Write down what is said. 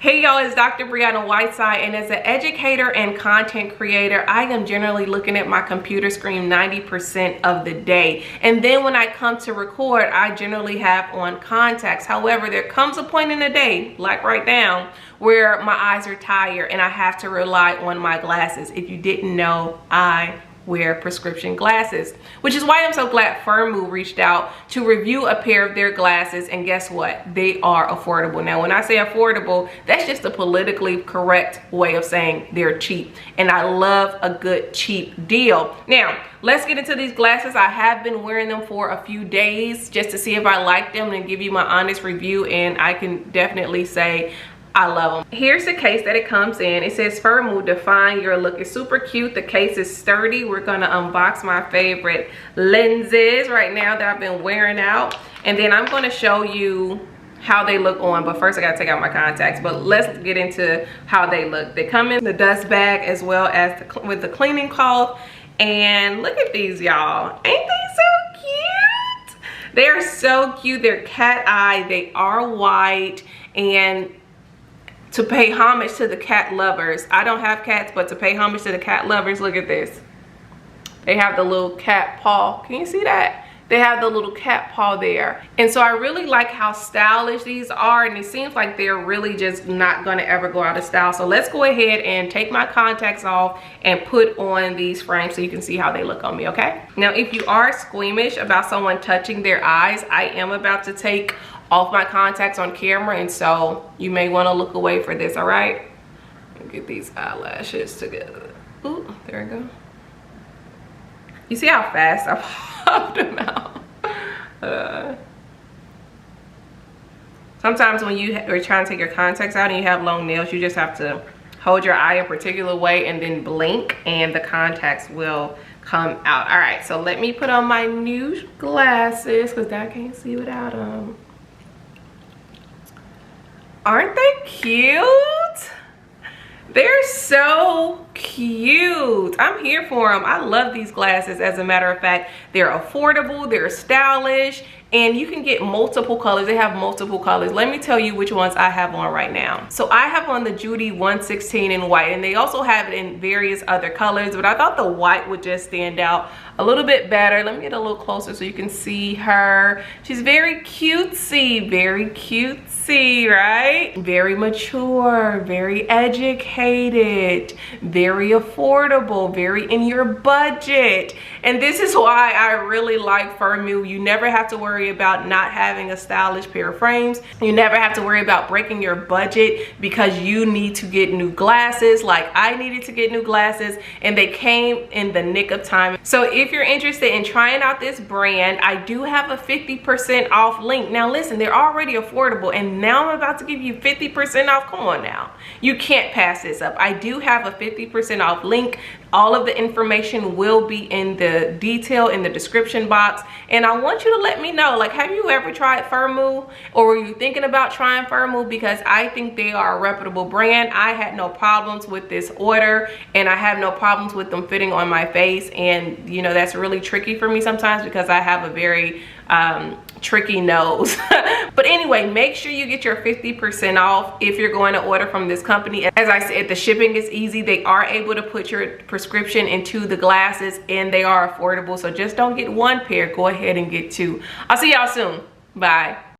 Hey y'all, it's Dr. Brianna Whiteside, and as an educator and content creator, I am generally looking at my computer screen 90% of the day. And then when I come to record, I generally have on contacts. However, there comes a point in the day, like right now, where my eyes are tired and I have to rely on my glasses. If you didn't know, I wear prescription glasses, which is why I'm so glad Firmoo reached out to review a pair of their glasses, and guess what? They are affordable. Now, when I say affordable, that's just a politically correct way of saying they're cheap, and I love a good cheap deal. Now, let's get into these glasses. I have been wearing them for a few days just to see if I like them and give you my honest review, and I can definitely say I love them. Here's the case that it comes in. It says Firmoo, define your look. It's super cute. The case is sturdy. We're gonna unbox my favorite lenses right now that I've been wearing out, and then I'm gonna show you how they look on, but first I gotta take out my contacts. But let's get into how they look. They come in the dust bag as well as with the cleaning cloth, and look at these, y'all. Ain't they so cute? They are so cute. They're cat eye. They are white, and to pay homage to the cat lovers, I don't have cats, but to pay homage to the cat lovers, look at this. They have the little cat paw. Can you see that? They have the little cat paw there. And so I really like how stylish these are, and it seems like they're really just not gonna ever go out of style. So let's go ahead and take my contacts off and put on these frames so you can see how they look on me, okay? Now, if you are squeamish about someone touching their eyes, I am about to take off my contacts on camera, and so you may want to look away for this. All right, get these eyelashes together. Ooh, there we go. You see how fast I popped them out? Sometimes when you are trying to take your contacts out and you have long nails, you just have to hold your eye a particular way and then blink, and the contacts will come out. All right, so let me put on my new glasses because I can't see without them. Aren't they cute? They're so cute. I'm here for them. I love these glasses. As a matter of fact, they're affordable, they're stylish, and you can get multiple colors. They have multiple colors. Let me tell you which ones I have on right now. So I have on the Judy 116 in white, and they also have it in various other colors, but I thought the white would just stand out a little bit better. Let me get a little closer so you can see her. She's very cutesy, right? Very mature, very educated, very affordable, very in your budget. And this is why I really like Firmoo. You never have to worry about not having a stylish pair of frames. You never have to worry about breaking your budget because you need to get new glasses. Like I needed to get new glasses, and they came in the nick of time. So if you're interested in trying out this brand, I do have a 50% off link. Now listen, they're already affordable, and now I'm about to give you 50% off. Come on now, you can't pass this up. I do have a 50% off link. All of the information will be in the detail in the description box, and I want you to let me know, like, have you ever tried Firmoo, or were you thinking about trying Firmoo? Because I think they are a reputable brand. I had no problems with this order, and I have no problems with them fitting on my face, and you know that's really tricky for me sometimes because I have a very tricky nose. But anyway, make sure you get your 50% off if you're going to order from this company. As I said, the shipping is easy. They are able to put your prescription into the glasses, and they are affordable. So just don't get one pair, go ahead and get two. I'll see y'all soon. Bye.